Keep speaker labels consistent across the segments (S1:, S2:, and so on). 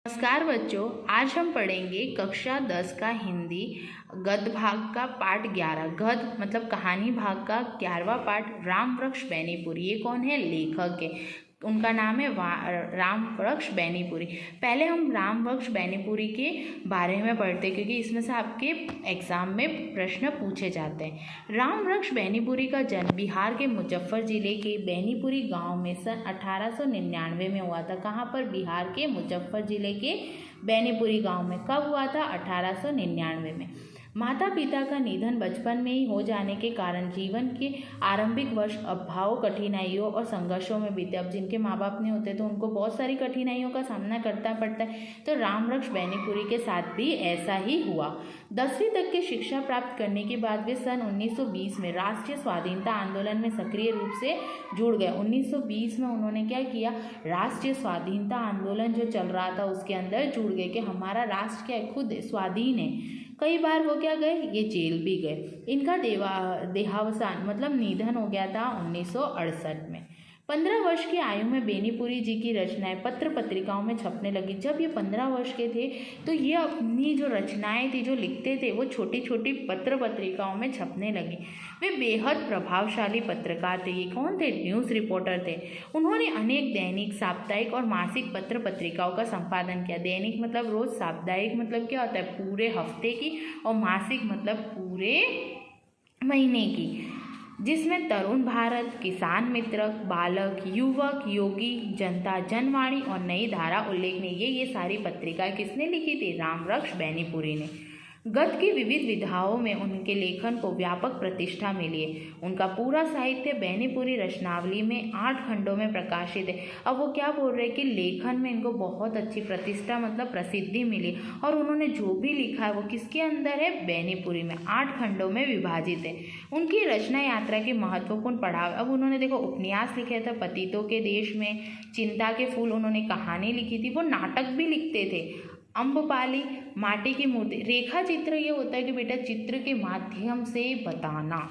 S1: नमस्कार बच्चों, आज हम पढ़ेंगे कक्षा 10 का हिंदी गद्य भाग का पाठ 11। गद्य मतलब कहानी भाग का 11वां पाठ रामवृक्ष बेनीपुरी। ये कौन है? लेखक है, उनका नाम है रामवृक्ष बेनीपुरी। पहले हम रामवृक्ष बेनीपुरी के बारे में पढ़ते क्योंकि इसमें से आपके एग्जाम में प्रश्न पूछे जाते हैं। रामवृक्ष बेनीपुरी का जन्म बिहार के मुजफ्फर जिले के बेनीपुरी गांव में सन 1899 में हुआ था। कहाँ पर? बिहार के मुजफ्फर जिले के बेनीपुरी गांव में। कब हुआ था? 1899 में। माता पिता का निधन बचपन में ही हो जाने के कारण जीवन के आरंभिक वर्ष अभाव, कठिनाइयों और संघर्षों में बीते। अब जिनके माँ बाप नहीं होते तो उनको बहुत सारी कठिनाइयों का सामना करना पड़ता है। तो रामवृक्ष बेनीपुरी के साथ भी ऐसा ही हुआ। 10वीं तक की शिक्षा प्राप्त करने के बाद वे सन 1920 में राष्ट्रीय स्वाधीनता आंदोलन में सक्रिय रूप से जुड़ गए। 1920 में उन्होंने क्या किया? राष्ट्रीय स्वाधीनता आंदोलन जो चल रहा था उसके अंदर जुड़ गए कि हमारा राष्ट्र क्या है, खुद स्वाधीन है। कई बार वो क्या गए? ये जेल भी गए। इनका देहावसान मतलब निधन हो गया था 1968 में। 15 वर्ष की आयु में बेनीपुरी जी की रचनाएं पत्र पत्रिकाओं में छपने लगी। जब ये 15 वर्ष के थे तो ये अपनी जो रचनाएं थी, जो लिखते थे, वो छोटी छोटी पत्र पत्रिकाओं में छपने लगी। वे बेहद प्रभावशाली पत्रकार थे। ये कौन थे? न्यूज़ रिपोर्टर थे। उन्होंने अनेक दैनिक, साप्ताहिक और मासिक पत्र पत्रिकाओं का संपादन किया। दैनिक मतलब रोज, साप्ताहिक मतलब क्या होता है? पूरे हफ्ते की, और मासिक मतलब पूरे महीने की, जिसमें तरुण भारत, किसान मित्र, बालक, युवक, योगी, जनता, जनवाणी और नई धारा उल्लेखनीय। ये सारी पत्रिकाएं किसने लिखी थी? रामवृक्ष बेनीपुरी ने। गद्य की विविध विधाओं में उनके लेखन को व्यापक प्रतिष्ठा मिली है। उनका पूरा साहित्य बेनीपुरी रचनावली में 8 खंडों में प्रकाशित है। अब वो क्या बोल रहे हैं कि लेखन में इनको बहुत अच्छी प्रतिष्ठा मतलब प्रसिद्धि मिली, और उन्होंने जो भी लिखा है वो किसके अंदर है? बेनीपुरी में 8 खंडों में विभाजित है। उनकी रचना यात्रा के महत्वपूर्ण पड़ाव। अब उन्होंने देखो उपन्यास लिखे थे, पतितों के देश में, चिंता के फूल, उन्होंने कहानी लिखी थी, वो नाटक भी लिखते थे, अम्बपाली, माटी की मूर्ति। रेखा चित्र ये होता है कि बेटा चित्र के माध्यम से बताना।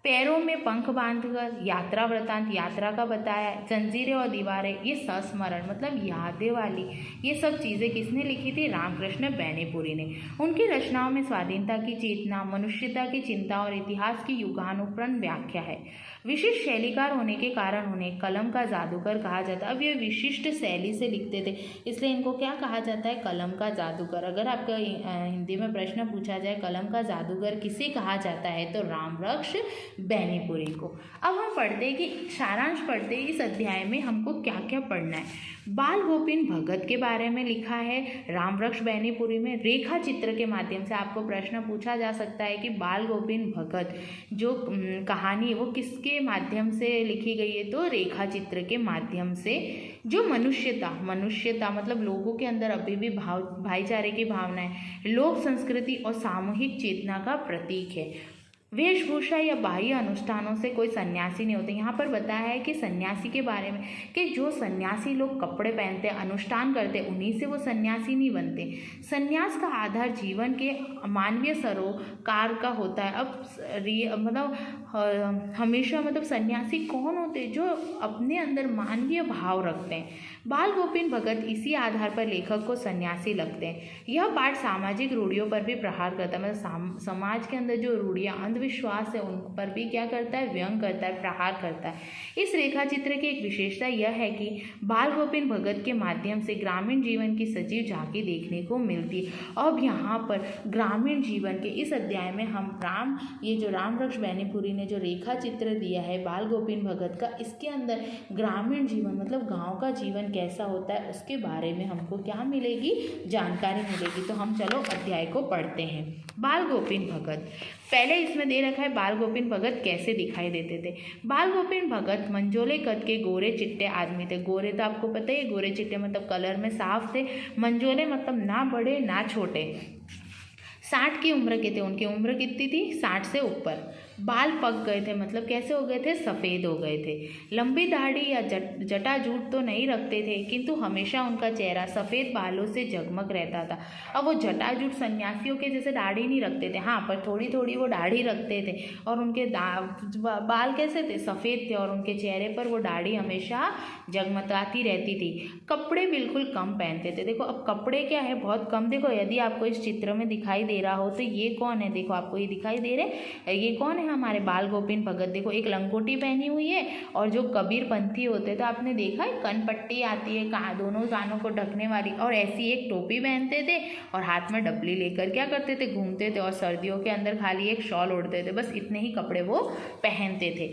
S1: पैरों में पंख बांधकर, यात्रा वृतांत, यात्रा का बताया, जंजीरें और दीवारें, ये संस्मरण मतलब यादें वाली, ये सब चीज़ें किसने लिखी थी? रामकृष्ण बेनीपुरी ने। उनकी रचनाओं में स्वाधीनता की चेतना, मनुष्यता की चिंता और इतिहास की युगानुप्रण व्याख्या है। विशिष्ट शैलीकार होने के कारण उन्हें कलम का जादूगर कहा जाता है। अब ये विशिष्ट शैली से लिखते थे, इसलिए इनको क्या कहा जाता है? कलम का जादूगर। अगर आपका हिंदी में प्रश्न पूछा जाए कलम का जादूगर किसे कहा जाता है, तो रामवृक्ष बेनीपुरी को। अब हम पढ़ते हैं कि सारांश पढ़ते हैं इस अध्याय में हमको क्या क्या पढ़ना है। बाल गोविंद भगत के बारे में लिखा है रामवृक्ष बेनीपुरी में। रेखा चित्र के माध्यम से आपको प्रश्न पूछा जा सकता है कि बाल गोविंद भगत जो कहानी है वो किसके माध्यम से लिखी गई है? तो रेखा चित्र के माध्यम से। जो मनुष्यता मतलब लोगों के अंदर अभी भी भाईचारे की भावना है, लोक संस्कृति और सामूहिक चेतना का प्रतीक है। वेशभूषा या बाह्य अनुष्ठानों से कोई सन्यासी नहीं होते। यहाँ पर बताया है कि सन्यासी के बारे में कि जो सन्यासी लोग कपड़े पहनते, अनुष्ठान करते, उन्हीं से वो सन्यासी नहीं बनते। सन्यास का आधार जीवन के मानवीय सरोकार का होता है। अब मतलब हमेशा मतलब सन्यासी कौन होते हैं? जो अपने अंदर मानवीय भाव रखते हैं। बाल गोविंद भगत इसी आधार पर लेखक को सन्यासी लगते हैं। यह पाठ सामाजिक रूढ़ियों पर भी प्रहार करता है, मतलब समाज के अंदर जो रूढ़ियाँ, अंधविश्वास है, उन पर भी क्या करता है? व्यंग करता है, प्रहार करता है। इस रेखा चित्र की एक विशेषता यह है कि बाल गोविंद भगत के माध्यम से ग्रामीण जीवन की सजीव झांकी देखने को मिलती है। अब यहाँ पर ग्रामीण जीवन के इस अध्याय में हम ये जो रामवृक्ष बेनीपुरी ने जो रेखा चित्र दिया है बाल गोविंद भगत का, इसके अंदर ग्रामीण जीवन मतलब गाँव का जीवन कैसा होता है उसके बारे में हमको क्या मिलेगी? जानकारी मिलेगी। तो हम चलो अध्याय को पढ़ते हैं। बाल गोविंद भगत, पहले इसमें दे रखा है बाल गोविंद भगत कैसे दिखाई देते थे। बाल गोविंद भगत मंझोले कद के गोरे चिट्टे आदमी थे। गोरे तो आपको पता ही है, गोरे चिट्टे मतलब कलर में साफ थे। मंझोले मतलब ना बड़े ना छोटे। 60 की उम्र के थे। उनकी उम्र कितनी थी? 60 से ऊपर। बाल पक गए थे, मतलब कैसे हो गए थे, सफ़ेद हो गए थे। लंबी दाढ़ी या जटाजूट तो नहीं रखते थे, किंतु हमेशा उनका चेहरा सफ़ेद बालों से जगमग रहता था। अब वो जटाजूट सन्यासियों के जैसे दाढ़ी नहीं रखते थे, हाँ, पर थोड़ी थोड़ी वो दाढ़ी रखते थे, और उनके बाल कैसे थे, सफ़ेद थे, और उनके चेहरे पर वो दाढ़ी हमेशा जगमगाती रहती थी। कपड़े बिल्कुल कम पहनते थे। देखो अब कपड़े क्या है, बहुत कम। देखो यदि आपको इस चित्र में दिखाई दे रहा हो तो ये कौन है, देखो आपको ये दिखाई दे रहे, ये कौन है, हमारे बाल गोविंद भगत। देखो एक लंगोटी पहनी हुई है, और जो कबीर पंथी होते थे आपने देखा है, कनपट्टी आती है दोनों कानों को ढकने वाली, और ऐसी एक टोपी पहनते थे, और हाथ में डबली लेकर क्या करते थे, घूमते थे, और सर्दियों के अंदर खाली एक शॉल ओढ़ते थे। बस इतने ही कपड़े वो पहनते थे।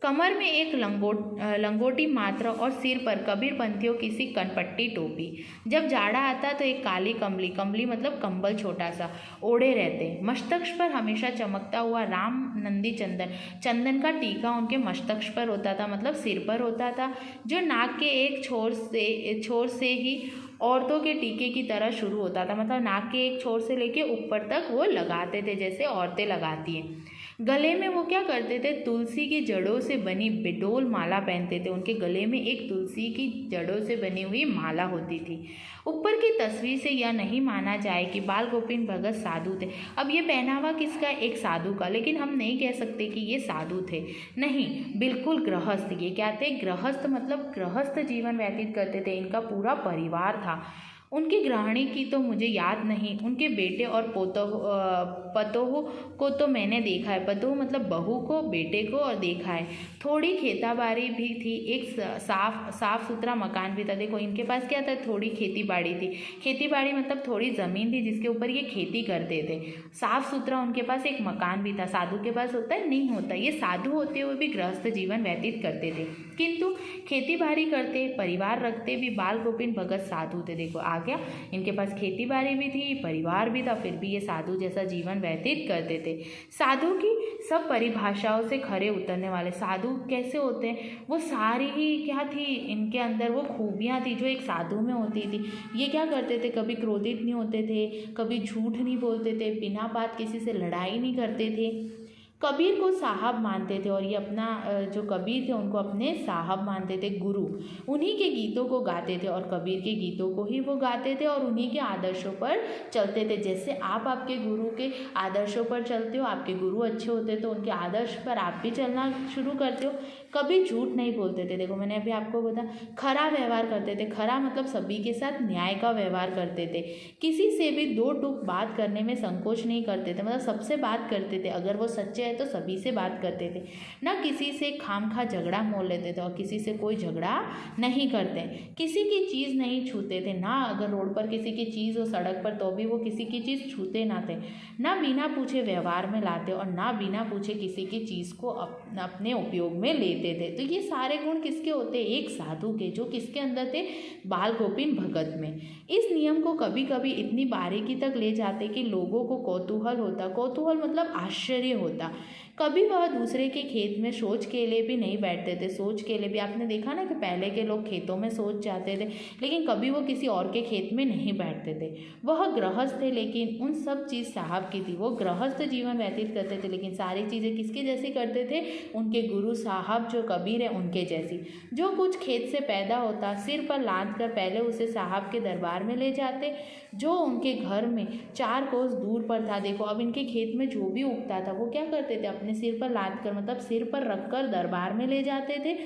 S1: कमर में एक लंगोटी मात्र, और सिर पर कबीर पंथियों किसी कनपट्टी टोपी। जब जाड़ा आता तो एक काली कंबली मतलब कंबल छोटा सा ओढ़े रहते। मस्तक पर हमेशा चमकता हुआ राम नंदी चंदन का टीका उनके मस्तक पर होता था, मतलब सिर पर होता था, जो नाक के एक छोर से ही औरतों के टीके की तरह शुरू होता था। मतलब नाक के एक छोर से लेके ऊपर तक वो लगाते थे, जैसे औरतें लगाती हैं। गले में वो क्या करते थे, तुलसी की जड़ों से बनी बिडोल माला पहनते थे। उनके गले में एक तुलसी की जड़ों से बनी हुई माला होती थी। ऊपर की तस्वीर से यह नहीं माना जाए कि बाल गोविंद भगत साधु थे। अब ये पहनावा किसका, एक साधु का, लेकिन हम नहीं कह सकते कि ये साधु थे, नहीं, बिल्कुल गृहस्थ। ये क्या थे, गृहस्थ, मतलब गृहस्थ जीवन व्यतीत करते थे। इनका पूरा परिवार था। उनकी गृहिणी की तो मुझे याद नहीं, उनके बेटे और पतोह को तो मैंने देखा है। पतोह मतलब बहू को, बेटे को, और देखा है। थोड़ी खेताबाड़ी भी थी, एक साफ सुथरा मकान भी था। देखो इनके पास क्या था, थोड़ी खेती बाड़ी थी। खेती बाड़ी मतलब थोड़ी ज़मीन थी जिसके ऊपर ये खेती करते थे। साफ सुथरा उनके पास एक मकान भी था। साधु के पास होता है, नहीं होता। ये साधु होते हुए भी गृहस्थ जीवन व्यतीत करते थे, किंतु खेती बाड़ी करते, परिवार रखते भी बाल गोविंद भगत साधु थे। देखो आ गया, इनके पास खेती बाड़ी भी थी, परिवार भी था, फिर भी ये साधु जैसा जीवन व्यतीत करते थे। साधु की सब परिभाषाओं से खरे उतरने वाले। साधु कैसे होते हैं, वो सारी ही क्या थी, इनके अंदर वो खूबियाँ थी जो एक साधु में होती थी। ये क्या करते थे, कभी क्रोधित नहीं होते थे, कभी झूठ नहीं बोलते थे, बिना बात किसी से लड़ाई नहीं करते थे, कबीर को साहब मानते थे, और ये अपना जो कबीर थे उनको अपने साहब मानते थे, गुरु। उन्हीं के गीतों को गाते थे, और कबीर के गीतों को ही वो गाते थे, और उन्हीं के आदर्शों पर चलते थे। जैसे आप आपके गुरु के आदर्शों पर चलते हो, आपके गुरु अच्छे होते तो उनके आदर्श पर आप भी चलना शुरू करते हो। कभी झूठ नहीं बोलते थे। देखो मैंने अभी आपको बताया, खरा व्यवहार करते थे। खरा मतलब सभी के साथ न्याय का व्यवहार करते थे। किसी से भी दो टूक बात करने में संकोच नहीं करते थे, मतलब सबसे बात करते थे। अगर वो सच्चे तो सभी से बात करते थे, ना किसी से खामखा झगड़ा मोल लेते थे, और किसी से कोई झगड़ा नहीं करते। किसी की चीज़ नहीं छूते थे, ना अगर रोड पर किसी की चीज़ हो सड़क पर तो भी वो किसी की चीज़ छूते ना थे, ना बिना पूछे व्यवहार में लाते, और ना बिना पूछे किसी की चीज़ को अपने उपयोग में लेते थे। तो ये सारे गुण किसके होते, एक साधु के, जो किसके अंदर थे, बाल गोविंद भगत में। इस नियम को कभी कभी इतनी बारीकी तक ले जाते कि लोगों को कौतूहल होता। कौतूहल मतलब आश्चर्य होता। कभी वह दूसरे के खेत में शौच के लिए भी नहीं बैठते थे। शौच के लिए भी आपने देखा ना कि पहले के लोग खेतों में शौच जाते थे, लेकिन कभी वो किसी और के खेत में नहीं बैठते थे। वह गृहस्थ थे, लेकिन उन सब चीज़ साहब की थी। वो गृहस्थ जीवन व्यतीत करते थे, लेकिन सारी चीज़ें किसके जैसी करते थे, उनके गुरु साहब जो कबीर है उनके जैसी। जो कुछ खेत से पैदा होता सिर पर लाद कर पहले उसे साहब के दरबार में ले जाते, जो उनके घर में 4 कोस दूर पर था। देखो अब इनके खेत में जो भी उगता था वो क्या करते थे, अपने सिर पर लाद कर, मतलब सिर पर रख कर दरबार में ले जाते थे,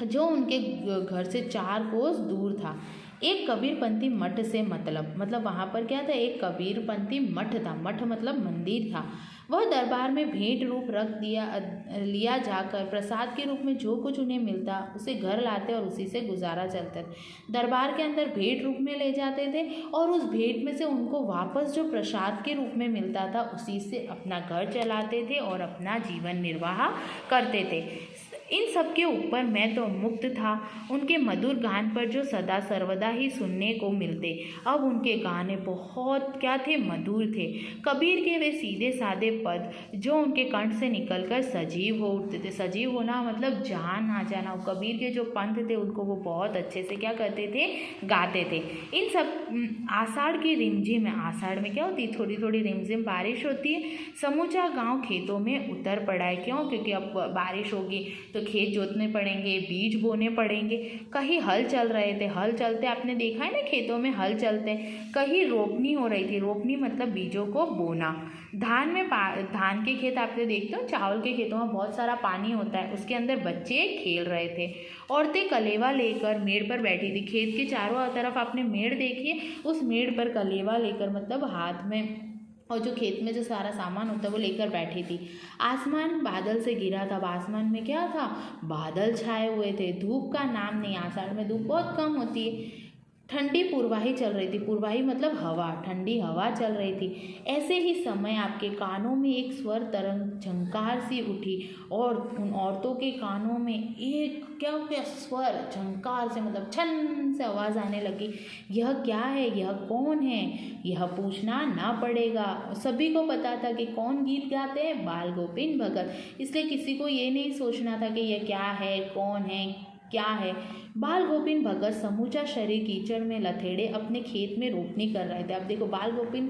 S1: जो उनके घर से 4 कोस दूर था। एक कबीरपंथी मठ से मतलब वहाँ पर क्या था, एक कबीरपंथी मठ था। मठ मतलब मंदिर था। वह दरबार में भेंट रूप रख लिया जाकर प्रसाद के रूप में जो कुछ उन्हें मिलता उसे घर लाते और उसी से गुजारा चलता था। दरबार के अंदर भेंट रूप में ले जाते थे, और उस भेंट में से उनको वापस जो प्रसाद के रूप में मिलता था उसी से अपना घर चलाते थे और अपना जीवन निर्वाह करते थे। इन सब के ऊपर मैं तो मुक्त था। उनके मधुर गान पर जो सदा सर्वदा ही सुनने को मिलते। अब उनके गाने बहुत क्या थे, मधुर थे। कबीर के वे सीधे साधे पद जो उनके कंठ से निकलकर सजीव हो उठते थे। सजीव होना मतलब जान आ जाना। कबीर के जो पंथ थे उनको वो बहुत अच्छे से क्या करते थे, गाते थे। इन सब आषाढ़ की रिमझिम में, आषाढ़ में क्या होती है, थोड़ी थोड़ी रिमझिम बारिश होती है। समूचा गांव खेतों में उतर पड़ा है। क्यों? क्योंकि अब बारिश होगी तो खेत जोतने पड़ेंगे, बीज बोने पड़ेंगे। कहीं हल चल रहे थे, हल चलते आपने देखा है ना, खेतों में हल चलते हैं। कहीं रोपनी हो रही थी, रोपनी मतलब बीजों को बोना। धान के खेत आपने देखते हो, चावल के खेतों में बहुत सारा पानी होता है, उसके अंदर बच्चे खेल रहे थे। औरतें कलेवा लेकर मेड़ पर बैठी थी। खेत के चारों तरफ आपने मेड़ देखिए, उस मेड़ पर कलेवा लेकर मतलब हाथ में, और जो खेत में जो सारा सामान होता है वो लेकर बैठी थी। आसमान बादल से घिरा था। अब आसमान में क्या था, बादल छाए हुए थे। धूप का नाम नहीं, आषाढ़ में धूप बहुत कम होती है। ठंडी पूर्वाही चल रही थी। पूर्वाही मतलब हवा, ठंडी हवा चल रही थी। ऐसे ही समय आपके कानों में एक स्वर तरंग झंकार सी उठी, और उन औरतों के कानों में एक क्या हो गया, स्वर झंकार से मतलब छन से आवाज़ आने लगी। यह क्या है, यह कौन है, यह पूछना ना पड़ेगा। सभी को पता था कि कौन गीत गाते हैं, बाल गोविंद भगत। इसलिए किसी को ये नहीं सोचना था कि यह क्या है, कौन है, क्या है। बाल गोविंद भगत समूचा शरीर कीचड़ में लथेड़े अपने खेत में रोपनी कर रहे थे। अब देखो, बाल गोविंद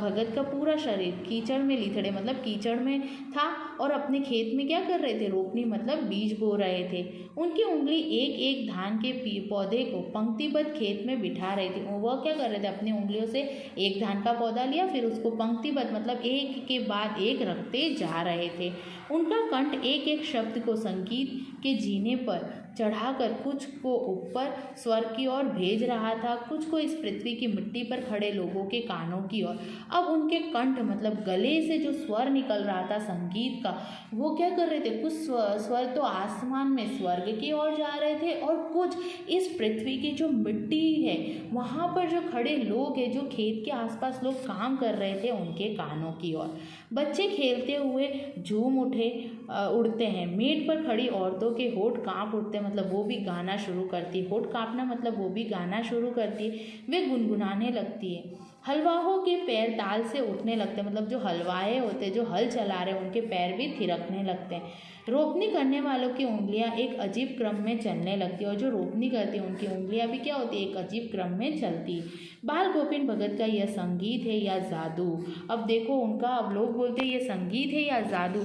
S1: भगत का पूरा शरीर कीचड़ में लिथड़े मतलब कीचड़ में था, और अपने खेत में क्या कर रहे थे, रोपनी मतलब बीज बो रहे थे। उनकी उंगली एक एक धान के पौधे को पंक्तिबद्ध खेत में बिठा रही थी। वह क्या कर रहे थे, अपनी उंगलियों से एक धान का पौधा लिया, फिर उसको पंक्तिबद्ध मतलब एक के बाद एक रखते जा रहे थे। उनका कंठ एक एक शब्द को संगीत के जीने पर चढ़ाकर कुछ को ऊपर स्वर्ग की ओर भेज रहा था, कुछ को इस पृथ्वी की मिट्टी पर खड़े लोगों के कानों की ओर। अब उनके कंठ मतलब गले से जो स्वर निकल रहा था संगीत का, वो क्या कर रहे थे, कुछ स्वर तो आसमान में स्वर्ग की ओर जा रहे थे, और कुछ इस पृथ्वी की जो मिट्टी है वहाँ पर जो खड़े लोग हैं, जो खेत के आसपास लोग काम कर रहे थे, उनके कानों की ओर। बच्चे खेलते हुए झूम उड़ते हैं। मेट पर खड़ी औरतों के होठ कांप उठते, मतलब वो भी गाना शुरू करती है। होठ कांपना मतलब वो भी गाना शुरू करती है। वे गुनगुनाने लगती है। हलवाहों के पैर ताल से उठने लगते हैं, मतलब जो हलवाए होते, जो हल चला रहे, उनके पैर भी थिरकने लगते हैं। रोपनी करने वालों की उंगलियां एक अजीब क्रम में चलने लगती है, और जो रोपनी करती है उनकी उंगलियां भी क्या होती है, एक अजीब क्रम में चलती। बाल गोविंद भगत का यह संगीत है या जादू। अब देखो उनका, अब लोग बोलते हैं ये संगीत है या जादू।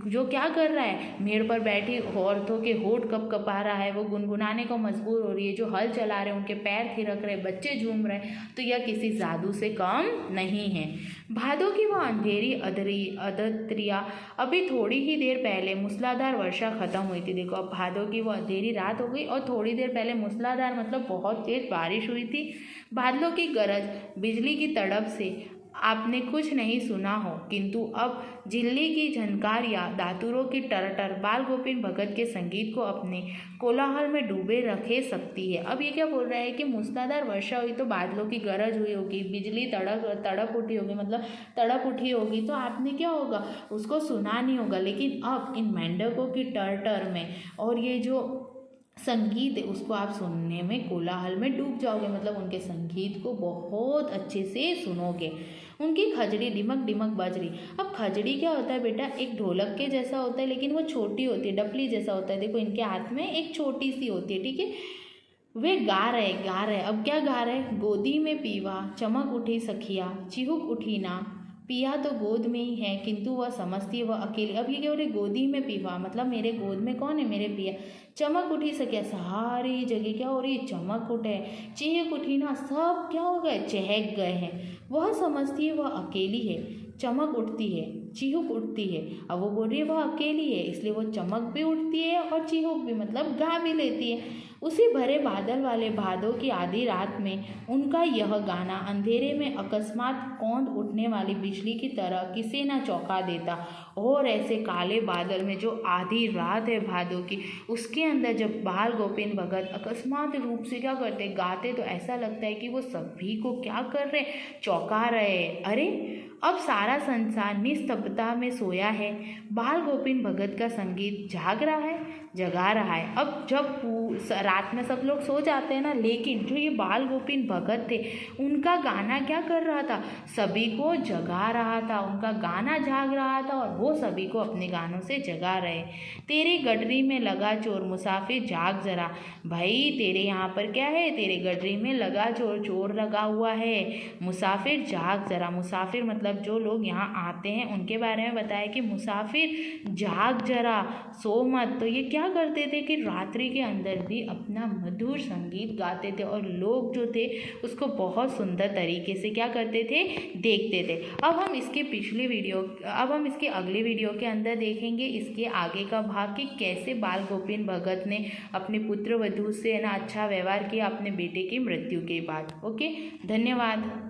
S1: जो क्या कर रहा है, मेड़ पर बैठी औरतों के होठ कपा रहा है, वो गुनगुनाने को मजबूर हो रही है। जो हल चला रहे उनके पैर थिरक रहे, बच्चे झूम रहे, तो यह किसी जादू से कम नहीं है। भादों की वह अंधेरी अदत्रिया अभी थोड़ी ही देर पहले मूसलाधार वर्षा खत्म हुई थी। देखो, अब भादों की वो अंधेरी रात हो गई और थोड़ी देर पहले मूसलाधार मतलब बहुत तेज बारिश हुई थी। बादलों की गरज, बिजली की तड़प से आपने कुछ नहीं सुना हो, किंतु अब झिल्ली की झनकार या दातुरों की टरटर बाल गोविंद भगत के संगीत को अपने कोलाहल में डूबे रखे सकती है। अब ये क्या बोल रहा है कि मूसलाधार वर्षा हुई तो बादलों की गरज हुई होगी, बिजली तड़प उठी होगी, मतलब तड़प उठी होगी, तो आपने क्या होगा, उसको सुना नहीं होगा। लेकिन अब इन मेंढकों की टरटर में और ये जो संगीत है उसको आप सुनने में, कोलाहल में डूब जाओगे, मतलब उनके संगीत को बहुत अच्छे से सुनोगे। उनकी खजड़ी डिमक डिमक बज रही। अब खजड़ी क्या होता है बेटा, एक ढोलक के जैसा होता है, लेकिन वो छोटी होती है, डपली जैसा होता है। देखो इनके हाथ में एक छोटी सी होती है, ठीक है। वे गा रहे। अब क्या गा रहे, गोदी में पीवा चमक उठी सखिया, चिहुक उठी ना, पिया तो गोद में ही है किंतु वह समझती है वह अकेली। अब ये क्या हो रही, गोदी में पीवा मतलब मेरे गोद में कौन है, मेरे पिया। चमक उठी सकिया, सारी जगह क्या हो रही है, चमक उठे। चहक उठी ना, सब क्या हो गए, चहक गए हैं। वह समझती है वह अकेली है, चमक उठती है, चिहुक उठती है। अब वो बोल रही है वह अकेली है, इसलिए वो चमक भी उठती है और चिहुक भी मतलब गा भी लेती है। उसी भरे बादल वाले भादों की आधी रात में उनका यह गाना अंधेरे में अकस्मात कौंध उठने वाली बिजली की तरह किसे न चौंका देता। और ऐसे काले बादल में जो आधी रात है भादों की, उसके अंदर जब बाल गोविंद भगत अकस्मात रूप से क्या करते, गाते, तो ऐसा लगता है कि वो सभी को क्या कर रहे, चौंका रहे। अरे अब सारा संसार निस्तब्धता में सोया है, बाल गोविंद भगत का संगीत जाग रहा है। जगा रहा है। अब जब रात में सब लोग सो जाते हैं ना, लेकिन जो ये बाल गोविंद भगत थे उनका गाना क्या कर रहा था, सभी को जगा रहा था, उनका गाना जाग रहा था और वो सभी को अपने गानों से जगा रहे। तेरी गडरी में लगा चोर मुसाफिर जाग जरा, भाई तेरे यहाँ पर क्या है, तेरे गडरी में लगा चोर, चोर लगा हुआ है, मुसाफिर जाग जरा। मुसाफिर मतलब जो लोग यहाँ आते हैं उनके बारे में बताया कि मुसाफिर जाग जरा, सो मत। तो ये क्या करते थे कि रात्रि के अंदर भी अपना मधुर संगीत गाते थे और लोग जो थे उसको बहुत सुंदर तरीके से क्या करते थे, देखते थे। अब हम इसके अगले वीडियो के अंदर देखेंगे इसके आगे का भाग कि कैसे बाल गोविंद भगत ने अपने पुत्र वधू से ना अच्छा व्यवहार किया अपने बेटे की मृत्यु के बाद। ओके, धन्यवाद।